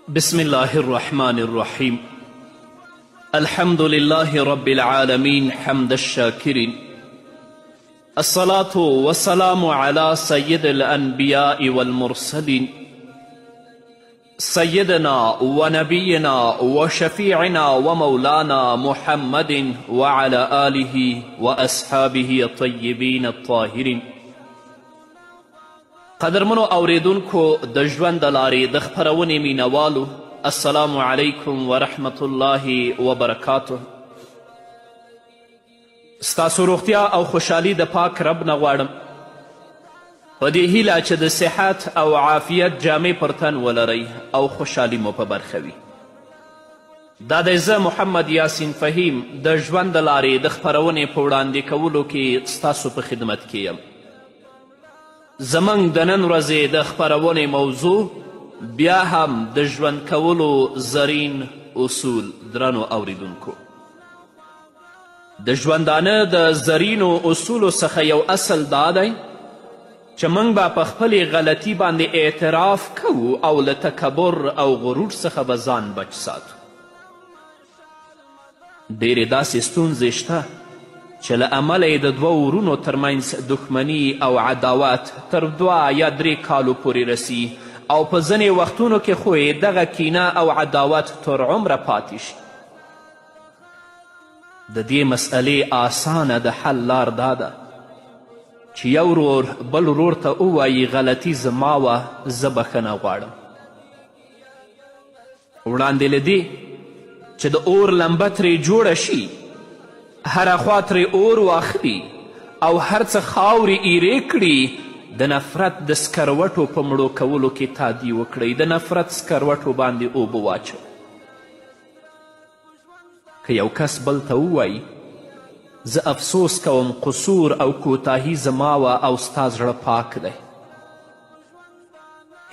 بسم الله الرحمن الرحيم. الحمد لله رب العالمين حمد الشاكرين، الصلاة والسلام على سيد الأنبياء والمرسلين سيدنا ونبينا وشفيعنا ومولانا محمد وعلى آله وأصحابه الطيبين الطاهرين. قدرمنو اوریدونکو د ژوند د لارې د خپرونې مینوالو، السلام علیکم ورحمت الله وبرکاته. ستاسو روغتیا او خوشحالي د پاک رب نه غواړم، په دې هیله چې د صحت او عافیت جامې پر تن ولرئ او خوشحالي مو په برخه وي. دا دی زه محمد یاسین فهیم د ژوند د لارې د خپرونې په وړاندې کولو کې ستاسو په خدمت کې یم. زموږ د نن ورځې د خپرونې موضوع بیا هم د ژوند کولو زرین اصول. درنو اوریدونکو، د ژوندانه د زرینو اصولو څخه یو اصل دا دی چې موږ به په خپلې غلطي باندې اعتراف کوو او له تکبر او غرور څخه به ځان بچ ساتو. ډېرې داسې ستونزې شته چې له امله یې د دوه ورونو ترمنځ دښمني او عداوت تر 2 یا 3 کالو پورې رسی، او په ځینې وختونو کې خو یې دغه کینه او عداوت تر عمره پاتې شي. د دې مسئلې آسانه د حل لار دا ده چې یو ورور بل ورور ته ووایي غلطي زما وه، زه بښنه غواړم. وړاندې له دې چې د اور لمبه ترې جوړه شي، هره خوا ترې اور واخلي او هر څه خاورې ایرې کړي، د نفرت د سکروټو په مړو کولو کې تادي وکړئ. د نفرت سکروټو باندې اوبه واچوئ. که یو کس بل ته ووایي زه افسوس کوم، قصور او کوتاهي زما وه او ستا زړه پاک دی،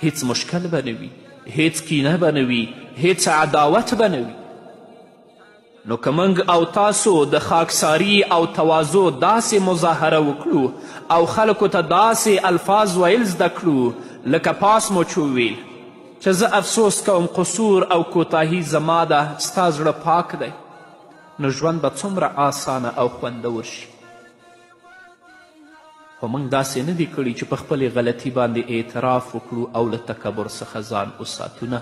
هیڅ مشکل به نه وي، هیڅ کینه به نه وي، هیڅ عداوت به نه وي. نو که موږ او تاسو د خاکساري او تواضع داسې مظاهره وکړو او خلکو ته داسې الفاظ ویل زده کړو لکه پاس مو چې وویل چې زه افسوس کوم، قصور او کوتاهي زما ده، ستا زړه پاک دی، نو ژوند به څومره آسانه او خوندور شي. خو موږ داسې نه دي کړي چې په خپلې غلطي باندې اعتراف وکړو او له تکبر څخه ځان وساتو. نه،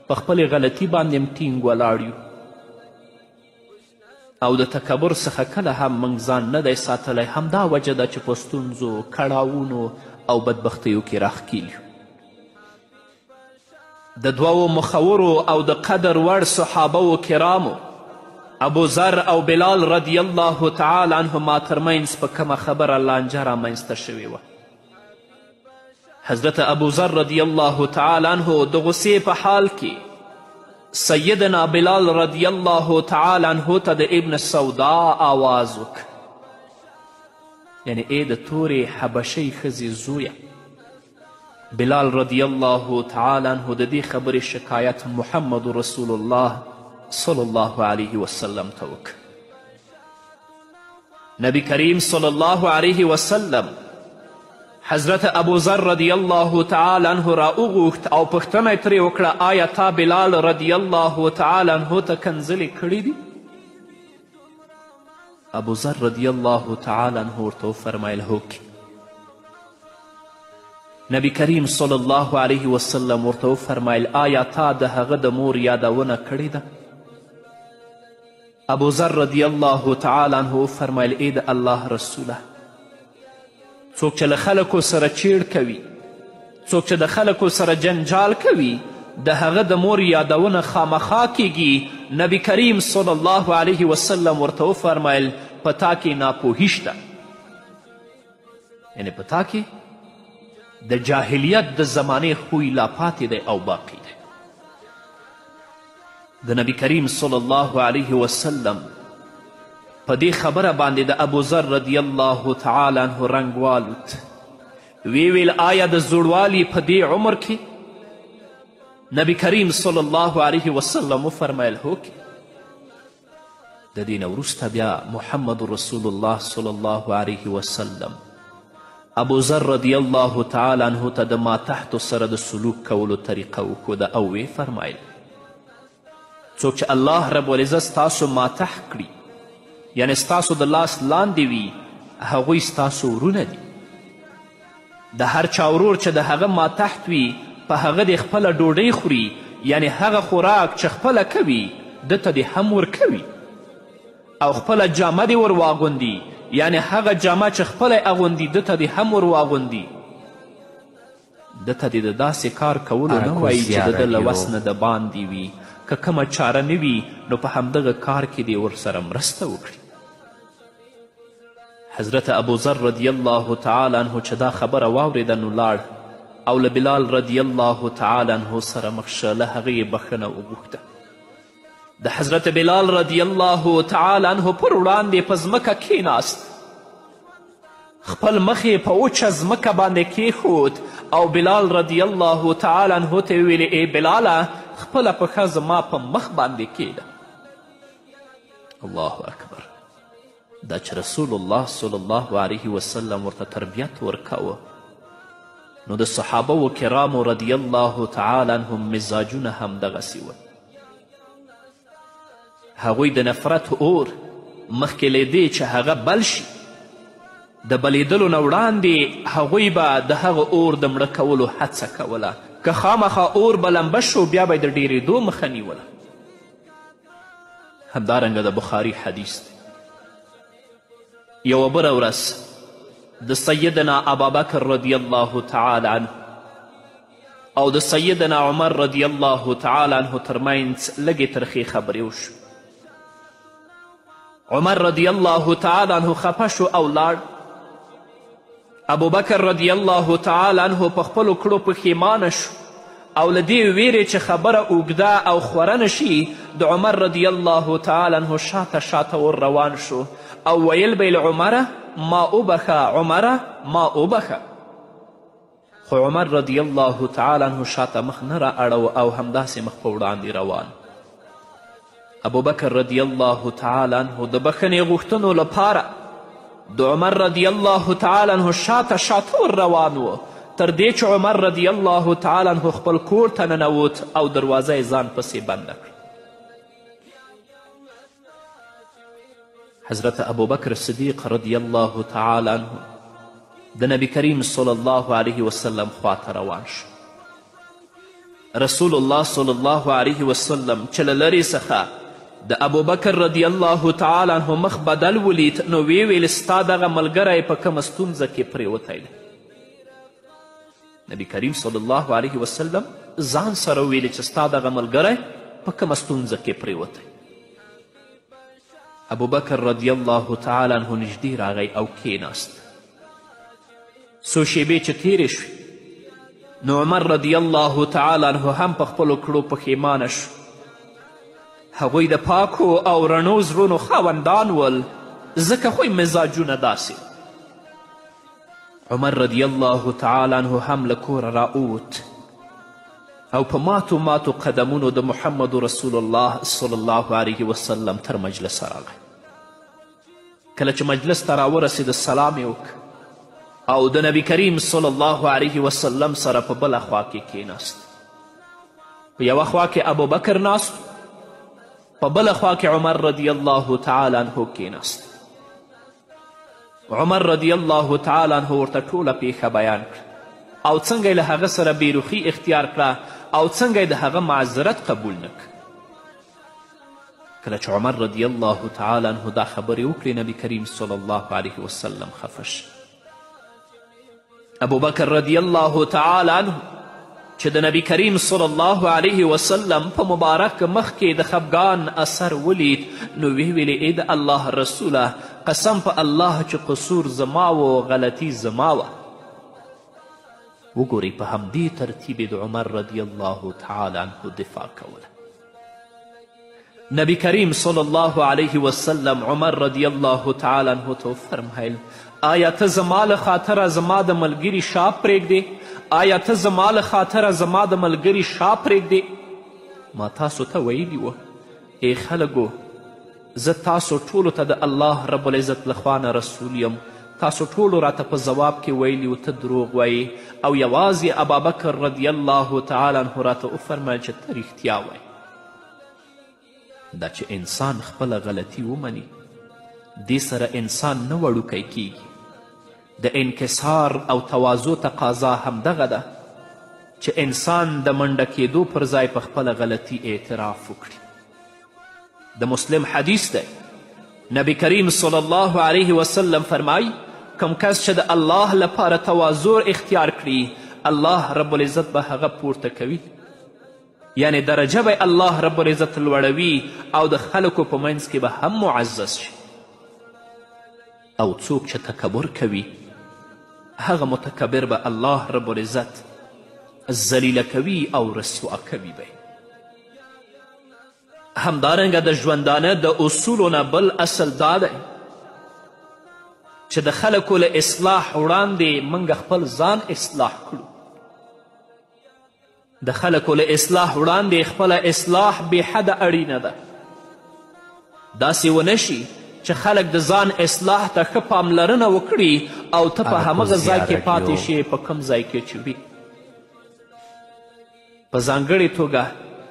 په خپلې غلطي باندې هم ټینګ ولاړ یو او د تکبر څخه کله هم موږ ځان نه دی ساتلی. همدا وجه ده چې په ستونزو، کړاوونو او بدبختیو کې راښکیل یو. د دوو مخورو او د قدر وړ صحابو کرامو ابو ذر او بلال رضی الله تعالی عنهما ترمنځ په کومه خبره لانجه رامنځته شوې وه. حضرت ابو ذر رضی الله تعالی عنه د غصې په حال کې سیدنا بلال رضی الله تعالی عنه ته د ابن سودا آواز وکړ، یعنی ای د تورې حبشۍ ښځې زویه. بلال رضی الله تعالی عنه د دې خبرې شکایت محمد رسول الله صلی الله علیه وسلم ته وکړ. نبی کریم صلی الله علیه وسلم حضرت ابو ذر رضی الله تعالی عنه را وغوښت او پوښتنه یې ترې وکړه آیا تا بلال رضی الله تعالی عنه ته کنځلې کړي دي؟ ابو ذر رضی الله تعالی عنه ورته وفرمیل هوکې. نبی کریم صلی الله علیه وسلم ورته وفرمیل آیا تا د هغه د مور یادونه کړې ده؟ ابو ذر رضی الله تعالی عنه وفرمیل ای د الله رسوله، څوک چې له خلکو سره چیړ کوي، څوک چې د خلکو سره جنجال کوي، د هغه د مور یادونه خامخا کیږي. نبی کریم صلی الله علیه وسلم ورته وفرمیل په تا کې ناپوهي شته، یعنی په تا کې د جاهلیت د زمانې خوی لا پاتې دی او باقی دی. د نبی کریم صلی الله علیه وسلم په دې خبره باندې د ابو ذر رضی الله تعالی عنه رنګ والوت. ویل آیا د زوړوالي په دې عمر کې؟ نبی کریم صلی الله علیه وسلم وفرمیل هوکې. د دې نه وروسته بیا محمد رسول الله صلی الله علیه وسلم ابو ذر رضی الله تعالی عنه ته د ما تحت سره د سلوک کولو طریقه وښوده او ویې فرمایل څوک چې الله رب العزت ستاسو ماتح کړي یعنې ستاسو د لاس لاندې وي هغوی ستاسو ورونه دي. د هر چا ورور چې د هغه ماتحت وي په هغه د خپله ډوډۍ خوري یعنې هغه خوراک چې خپله کوي ده ته دې هم ورکوي او خپله جامه دې ور واغوندي یعنې هغه جامه چې خپله یې اغوندي ده ته دې هم ور واغوندي. ده ته دې د داسې کار کولو نه وایي چې د ده له وس نه د باندې وي. که کومه چاره نه وي نو په همدغه کار کې دې ورسره مرسته وکړي. حضرت ابوذر رضی الله تعالی عنه چې دا خبره واورېده نو لاړ او له بلال رضی الله تعالی عنه سره مخ شه، له هغه یې بخښنه وغوښته. د حضرت بلال رضی الله تعالی عنه پر وړاندې په ځمکه کیناست، خپل مخ یې په وچه ځمکه باندې کیښود او بلال رضی الله تعالی عنه ته یې ویلې ای بلاله خپله پښه زما په مخ باندې کیږده. الله اکبر. دا چې رسول الله صلی الله علیه وسلم ورته تربیت ورکوه نو د صحابه کرامو رضی الله تعالی عنهم مزاجونه هم دغسې ول. هغوی د نفرت اور مخکې له دې چې هغه بل شي د بلیدلو نه وړاندې هغوی به د هغه اور د مړه کولو هڅه کوله. که خامخا اور به لمبه شو بیا به یې د ډیرېدو مخه نیوله. همدارنګه د بخاري حدیث دی. یوه بله ورځ د سیدنا ابابکر رضی الله تعالی عنه او د سیدنا عمر رضی الله تعالی عنه ترمنځ لږې ترخې خبرې وشو. عمر رضی الله تعالی عنه خفه شو او لاړ. ابوبکر رضی الله تعالی عنه په خپلو کړو پښیمانه شو او له دې ویرې چې خبره اوږده او خوره نشي د عمر رضی الله تعالی عنه شاته شاته ور روان شو او ویل به عمره ما اوبخه عمره ما اوبخه. خو عمر رضی الله تعالی عنه شاته مخ نه را اړو او همداسې مخ په وړاندې روان. ابوبکر رضی الله تعالی عنه د بخښنې غوښتنو لپاره د عمر رضی الله تعالی عنه شاته شاته ور روان و تر دې چې عمر رضی الله تعالی عنه خپل کور ته ننوت او دروازه یې ځان پسې بنده کړه. حضرت ابوبکر صدیق رضی الله تعالی عنه د نبی کریم صلی الله علیه وسلم خواته روان شو. رسول الله صلی الله علیه وسلم چې له لرې څخه د ابوبکر رضی الله تعالی عنه مخ بدل ولید نو ویې ویل ستا دغه ملګری په کومه ستونزه کې پرېوتی دی. نبی کریم صلی الله علیه وسلم ځان سره ویلې چې ستا دغه ملګری په کومه ستونزه کې پرېوتی. ابوبکر رضی الله تعالی عنه نږدې راغی او کیناست. څو شیبې چې تیرې شوې نو عمر رضی الله تعالی عنه هم په خپلو کړو پښیمانه شو. هغوی د پاکو او رڼو زړونو خاوندان ول ځکه خوی مزاجونه داسې. عمر رضی الله تعالی عنه هم له کوره راووت او په ماتو ماتو قدمونو د محمد رسول الله صلی الله علیه وسلم تر مجلسه راغی. کله چې مجلس ته راورسېد سلام یې وکړ او د نبی کریم صلی الله علیه وسلم سره په بله خوا کې کیناست. په یوه خوا کې ابوبکر ناست، په بله خوا کې عمر رضی الله تعالی عنه کیناست. عمر رضی الله تعالی عنه ورته ټوله پیښه بیان کړه او څنګه یې له هغه سره بیروخي اختیار کړه او څنګه یې د هغه معذرت قبول نه کړ. کله چې عمر رضی الله تعالی عنه دا خبرې وکړې نبی کریم صلی الله علیه وسلم خفه شو. ابوبکر رضی الله تعالی عنه چې د نبی کریم صلی الله علیه وسلم په مبارک مخ کې د خفګان اثر ولید نو ویې ویلې ای د الله رسوله قسم په الله چې قصور زما و غلطي زما وه. وګورئ په همدې ترتیب د عمر رضی الله تعالی عنه دفاع کوله. نبی کریم صلی الله علیه وسلم عمر رضی الله تعالی عنه ته وفرمایل آیا ته زما له خاطره زما د ملګري شا پرېږدې؟ آیا ته زما له خاطره زما د ملګري شا پرېږدې؟ ما تاسو ته ویلي وه ای خلکو زه تاسو ټولو ته د الله رب العزت لخوا نه رسول یم. تاسو ټولو راته په ځواب کې ویلي و ته دروغ وایې او یوازې ابابکر رضی الله تعالی عنه راته وفرمیل چې ته رښتیا وایې. دا چې انسان خپله غلطي ومني دې سره انسان نه وړوکی کیږي. د انکسار او تواضع تقاضا همدغه ده چې انسان د منډه کېدو پر ځای په خپله غلطي اعتراف وکړي. د مسلم حدیث دی، نبی کریم صلی الله علیه وسلم فرمای کم کس چې د الله لپاره تواضع اختیار کړي الله رب العزت به هغه پورته کوي، یعنی درجه به الله رب العزت لوړوي او د خلکو په منځ کې به هم معزز شي. او څوک چې تکبر کوي هغه متکبر به الله رب العزت ذلیله کوي او رسوا کوي به. همدارنګه د ژوندانه د اصولو نه بل اصل دا دی چې د خلکو له اصلاح وړاندې موږ خپل ځان اصلاح کړو. د خلکو له اصلاح وړاندې خپله اصلاح بېحده اړینه ده. داسې ونه شي چې خلک د ځان اصلاح ته ښه پاملرنه وکړي او ته په همغه ځای کې پاتې شي په کوم ځای کې چې وي. په ځانګړې توګه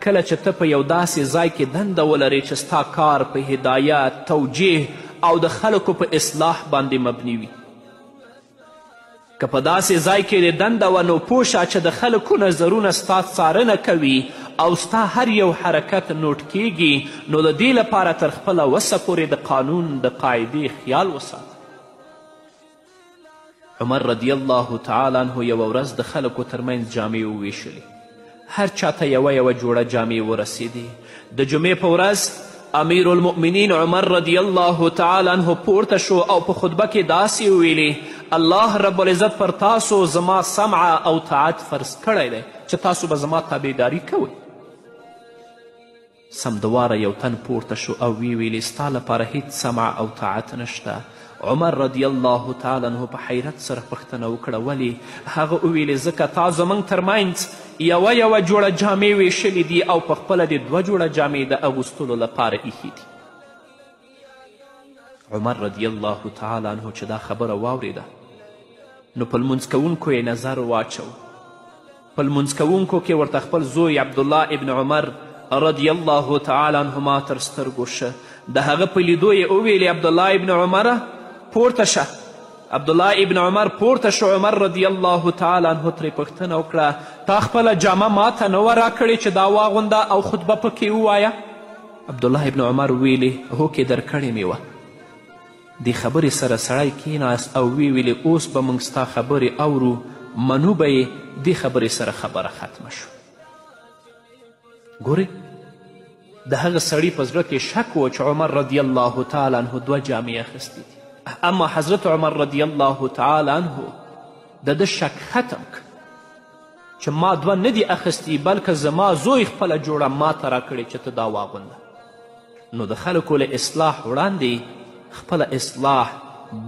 کله چې ته په یو داسې ځای کې دنده ولرې چې ستا کار په هدایت، توجیه او د خلکو په اصلاح باندې مبني وي. که په داسې ځای کې د دنده وه نو پوه شه چې د خلکو نظرونه ستا څارنه کوي او ستا هر یو حرکت نوټ کیږي، نو د دې لپاره تر خپله وسه پورې د قانون د قاعدې خیال وساته. عمر رضی الله تعالی عنه یوه ورځ د خلکو ترمنځ جامې وویشلې. هر چاته یوه جوړه جامې ورسېدې. د جمعې په ورځ امیر المؤمنین عمر رضی الله تعالی عنه پورته شو او په خطبه کې داسې وویلې الله رب العزت پر تاسو زما سمع او طاعت فرض کړی دی چې تاسو به زما تابعداري کوئ. سمدواره یو تن پورته شو او ویلې ستا لپاره هیڅ سمع او طاعت نشته. عمر رضی الله تعالی عنه په حیرت سره پوښتنه وکړه ولې؟ هغه وویلې ځکه تا زموږ ترمنځ یوه جوړه جامې ویشلې دي او په خپله د 2 جوړه جامې د اغوستلو لپاره ایښي دي. عمر رضی الله تعالی عنه چې دا خبره واورېده نو په لمونځ کوونکو یې نظر واچو. په لمونځ کوونکو کې ورته خپل زوی عبدالله ابن عمر رضی الله تعالی عنهما تر سترګو شه. د هغه په لیدو یې وویلې عبدالله ابن عمره پورته شه. عبدالله ابن عمر پورته شو. عمر رضی الله تعالی عنه ترې پوښتنه وکړه تا خپله جامه ماته نه وه راکړې چې دا واغونده او خطبه پکې ووایه؟ عبدالله ابن عمر ویلې هوکې درکړې مې وه. دې خبرې سره سړی کیناست او ویلې اوس به موږ ستا خبرې اورو، منو به یې. دې خبرې سره خبره ختمه شو. ګورئ د هغه سړي په زړه کې شک و چې عمر رضی الله تعالی عنه 2 جامې اخیستې دي. اما حضرت عمر رضی الله تعالی عنه د ده شک ختم که چې ما 2 نه دي اخیستي بلکې زما زوی خپله جوړه ماته راکړې چې ته دا واغونده. نو د خلکو له اصلاح وړاندې خپله اصلاح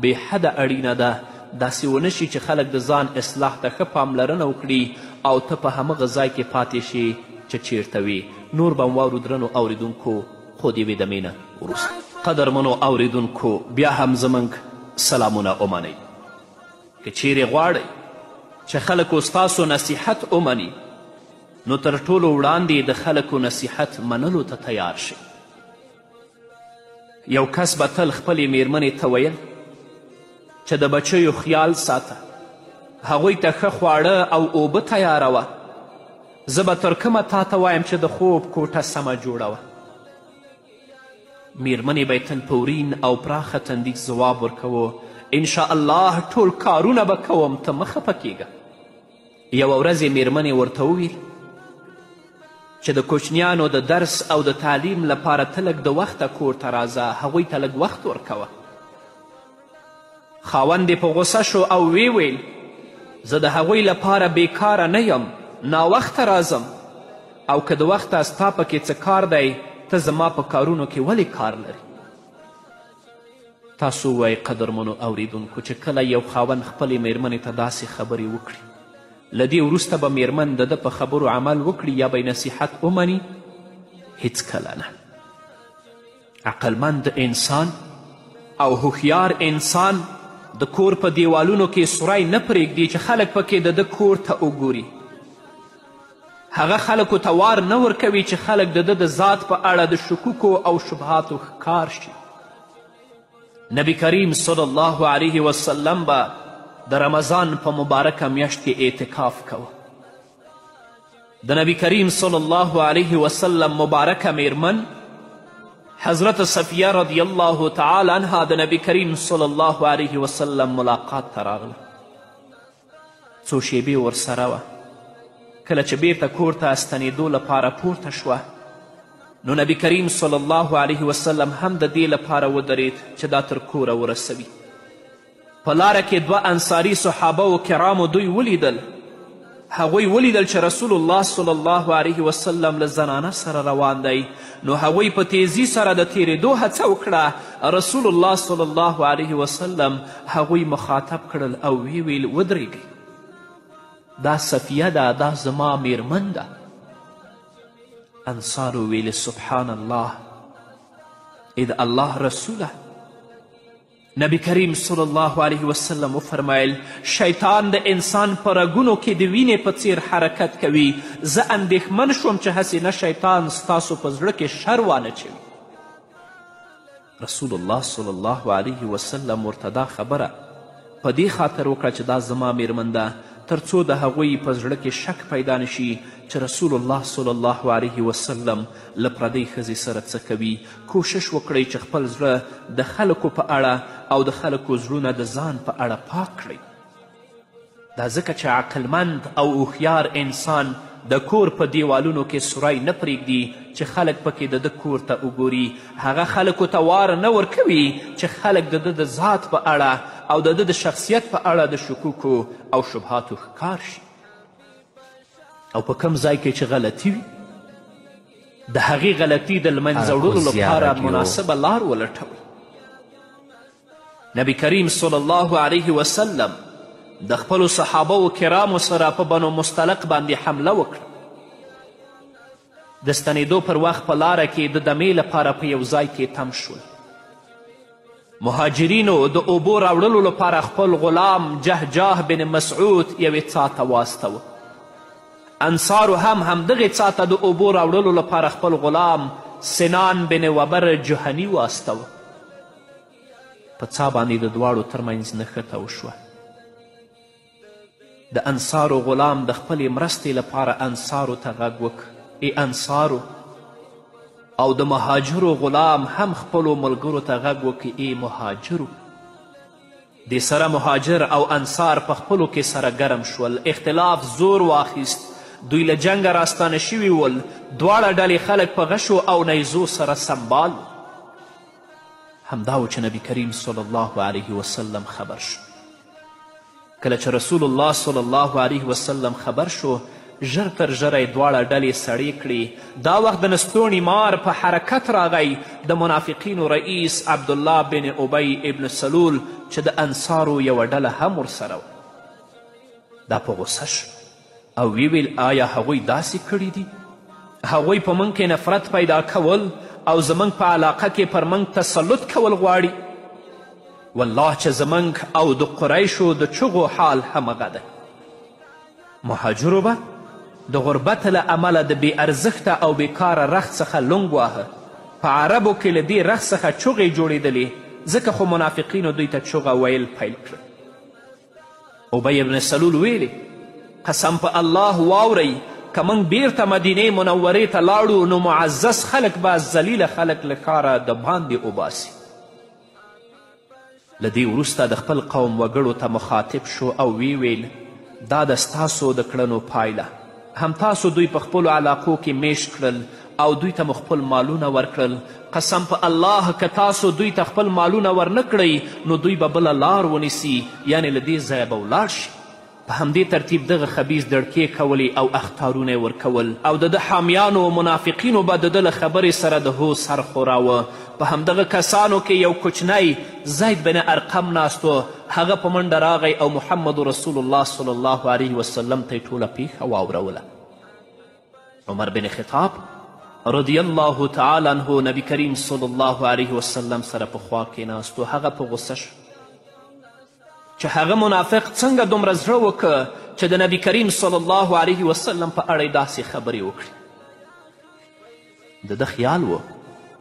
بېحده اړینه ده. داسې ونه شي چې خلک د ځان اصلاح ته ښه پاملرنه وکړي او ته په همغه ځای کې پاتې شي چې چیرته وي. نور به واورو درنو اوریدونکو خو د یوې دمې نه وروسته. قدرمنو اوریدونکو بیا هم زموږ سلامونه ومنئ. که چیرې غواړئ چې خلکو ستاسو نصیحت ومني نو تر ټولو وړاندې د خلکو نصیحت منلو ته تیار شئ. یو کس به تل خپلې میرمنې ته ویل چې د بچیو خیال ساته، هغوی ته ښه خواړه او اوبه تیاروه. زه به تر کومه تا ته وایم چې د خوب کوټه سمه جوړوه. میرمنې به یې تنپورین او پراخه تندیک ځواب ورکوه انشاء الله ټول کارونه به کوم، ته مه خفه کیږه. یوه ورځ یې میرمنې ورته وویل چې د کوچنیانو د درس او د تعلیم لپاره ته لږ د وخته کور ته راځه، هغوی ته لږ وخت ورکوه. خاوند یې په غوسه شو او ویل زه د هغوی لپاره بیکاره نه یم، ناوخته راځم او که د وخته ستا پکې څه کار دی ته زما په کارونو کې ولې کار لري؟ تاسو ووایئ قدرمنو اوریدونکو چې کله یو خاوند خپلې میرمنې ته داسې خبرې وکړي له دې وروسته به میرمن د ده په خبرو عمل وکړي یا به نصیحت ومني؟ هیڅکله نه. عقلمند انسان او هوښیار انسان د کور په دیوالونو کې سوری نه پرېږدي چې خلک پکې د ده کور ته وګوري. هغه خلکو ته وار نه ورکوي چې خلک د ده د ذات په اړه د شکوکو او شبهاتو ښکار شي. نبی کریم صلی الله علیه وسلم به د رمضان په مبارکه میاشت کې اعتکاف کوه. د نبی کریم صلی الله علیه وسلم مبارکه میرمن حضرت صفیه رضی الله تعالی عنها د نبی کریم صلی الله علیه وسلم ملاقات ته راغله. څو شیبې ورسره وه. کله چې بیرته کور ته ستنېدو لپاره پورته شوه نو نبی کریم صلی الله علیه وسلم هم د دې لپاره ودرید چې دا تر کوره ورسوي. په لاره کې دوه انصاري صحابه و کرامو دوی ولیدل. هغوی ولیدل چې رسول الله صلی الله علیه وسلم له زنانه سره روان دی. نو هغوی په تیزی سره د تیرېدو هڅه وکړه. رسول الله صلی الله علیه وسلم هغوی مخاطب کړل او ویل ودرېږئ، دا صفیه ده، دا زما میرمن ده. انصارو ویل سبحان الله، اذ الله رسوله. نبی کریم صلی الله علیه وسلم وفرمیل شیطان د انسان په رګونو کې د وینې په څیر حرکت کوي. زه اندېښمن شوم چې هسې نه شیطان ستاسو په زړه کې شر وانچوي. رسول الله صلی الله علیه وسلم ورته دا خبره په دې خاطر وکړه چې دا زما میرمن ده تر څو د هغوی په زړه کې شک پیدا نشي چې رسول الله صلی الله علیه وسلم له پردۍ ښځې سره څه کوي. کوشش وکړئ چې خپل زړه د خلکو په اړه او د خلکو زړونه د ځان په اړه پاک کړئ. دا ځکه چې عقلمند او هوښیار انسان د کور په دیوالونو کې سوری نه پرېږدي چې خلک پکې د ده کور ته وګوري. هغه خلکو ته وار نه ورکوي چې خلک د ده د ذات په اړه او د ده د شخصیت په اړه د شکوکو او شبهاتو ښکار شي. او په کم ځای کې چې غلطي وي د هغې غلطي د لمنځه وړلو لپاره مناسبه لار ولټوئ. نبی کریم صلی الله علیه وسلم د خپلو صحابه و کرامو سره په بنو مستلق باندې حمله وکړه. د ستنېدو پر وخت په لاره کې د دمې لپاره په یو ځای کې تم شول. مهاجرینو د اوبو راوړلو لپاره خپل غلام جهجاه بن مسعود یوې څاه ته واستوه. انصارو هم همدغې څاه ته د اوبو راوړلو لپاره خپل غلام سنان بن وبر جهني واستوه. په څاه باندې د دواړو ترمنځ نښته وشوه. د انصارو غلام د خپلې مرستې لپاره انصارو ته غږ وکړ ای انصارو، او د مهاجرو غلام هم خپلو ملګرو ته غږ وکړي ای مهاجرو. دې سره مهاجر او انصار په خپلو کې سره ګرم شول. اختلاف زور واخیست. دوی له جنګه راستانه شوي ول. دواړه ډلې خلک په غشو او نیزو سره سمبال. همدا و چې نبی کریم صلی الله علیه وسلم خبر شو. کله چې رسول الله صلی الله علیه وسلم خبر شو ژر تر ژره یې دواړه ډلې سړې کړې. دا وخت د نستوڼي مار په حرکت راغی. د منافقینو رئیس عبدالله بن ابی ابن سلول چې د انصارو یوه ډله هم ورسره وه دا په غوسه شو او ویل آیا هغوی داسې کړي دي؟ هغوی په موږ کې نفرت پیدا کول او زموږ په علاقه کې پر موږ تسلط کول غواړي. والله چې زموږ او د قریشو د چغو حال همغه ده. مهاجرو به د غربت له امله د بې ارزښته او بیکاره رخت څخه لنګ واهه. په عربو کې له دې رخت څخه چغې جوړېدلې، ځکه خو منافقینو دوی ته چغه ویل پیل کړل. ابی ابن سلول ویلې قسم په الله واورئ که موږ بیرته مدینې منورې ته لاړو نو معزز خلک به ذلیله خلک له کاره د باندې وباسي. له دې وروسته د خپل قوم وګړو ته مخاطب شو او ویل دا د ستاسو د کړنو پایله. هم تاسو دوی په خپلو علاقو کې میش کړل او دوی ته مو خپل مالونه ورکړل. قسم په الله که تاسو دوی ته خپل مالونه ورنه کړئ نو دوی به بله لار ونیسي، یعنې له دې ځایه به ولاړ شي. په همدې ترتیب دغه خبیث دړکې کولې او اخطارونه یې ورکول او د ده حامیانو و منافقینو به د ده له خبرې سره د هو سر خوراوه. په همدغه کسانو کې یو کوچنی زید بن ارقم ناست و. هغه په منډه راغی او محمد رسول الله صلی الله علیه وسلم ته یې ټوله پیښه واوروله. عمر بن خطاب رضی الله تعالی عنه نبی کریم صلی الله علیه وسلم سره په خوا کېناست و. هغه په غصه شو چې هغه منافق څنګه دومره زړه وکړه چې د نبي کریم صلی الله علیه وسلم په اړه یې داسې خبرې وکړي. د ده خیال و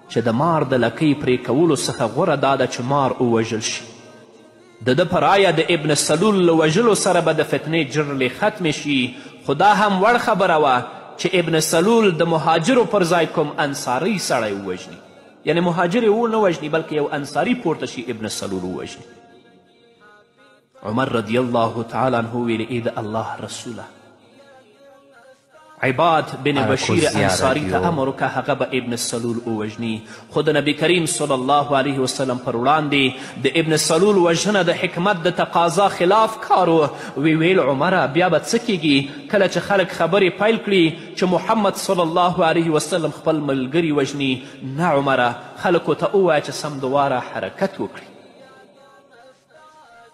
چې د مار د لکۍ پرې کولو څخه غوره دا ده چې مار ووژل شي. د ده په رایه د ابن سلول له وژلو سره به د فتنې جرلې ختمې شي، خو دا هم وړ خبره وه چې ابن سلول د مهاجرو پر ځای کوم انصاري سړی ووژني. یعنی مهاجر یې ونه وژني بلکې یو انصاري پورته شي ابن سلول ووژني. عمر رضی الله تعالی عنه ویلې ای د الله رسوله، عباد بن بشیر انصاری ته امر وکړه هغه به ابن سلول ووژني، خو د نبی کریم صلی الله علیه وسلم پر وړاندې د ابن سلول وژنه د حکمت د تقاضا خلاف کار و. ویل عمره بیا به څه کیږي کله چې خلک خبرې پیل کړي چې محمد صلی الله علیه وسلم خپل ملګري وژني؟ نه عمره، خلکو ته ووایه چې سمدواره حرکت وکړي.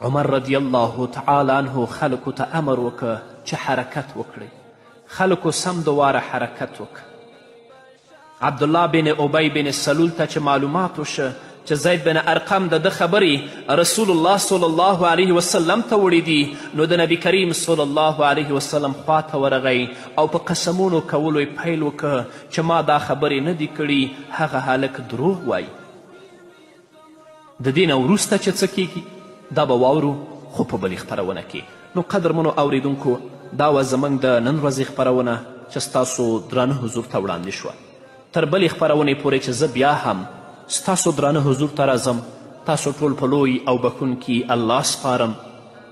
عمر رضی الله تعالی عنه خلکو ته امر وکړه چې حرکت وکړي. خلکو سمدواره حرکت وکړه. عبدالله بن ابی بن سلول ته چې معلومات وشه چې زید بن ارقم د ده خبرې رسول الله صلی الله علیه وسلم ته وړي دي، نو د نبی کریم صلی الله علیه وسلم خواته ورغی او په قسمونو کولو یې پیل وکړه چې ما دا خبرې نه دي کړي، هغه هلک دروغ وایي. د دې نه وروسته چې څه کیږي دا به واورو خو په بلې خپرونه کې. نو قدرمنو اوریدونکو، دا وه زموږ د نن ورځې خپرونه چې ستاسو درانه حضور ته وړاندې شوه. تر بلې خپرونې پورې چې زه بیا هم ستاسو درانه حضور ته راځم، تاسو ټول په لوی او بخونکي الله سپارم.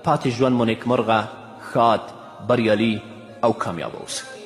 پاتې ژوند مو نیکمرغه، ښاد، بریالي او کامیابه اوسئ.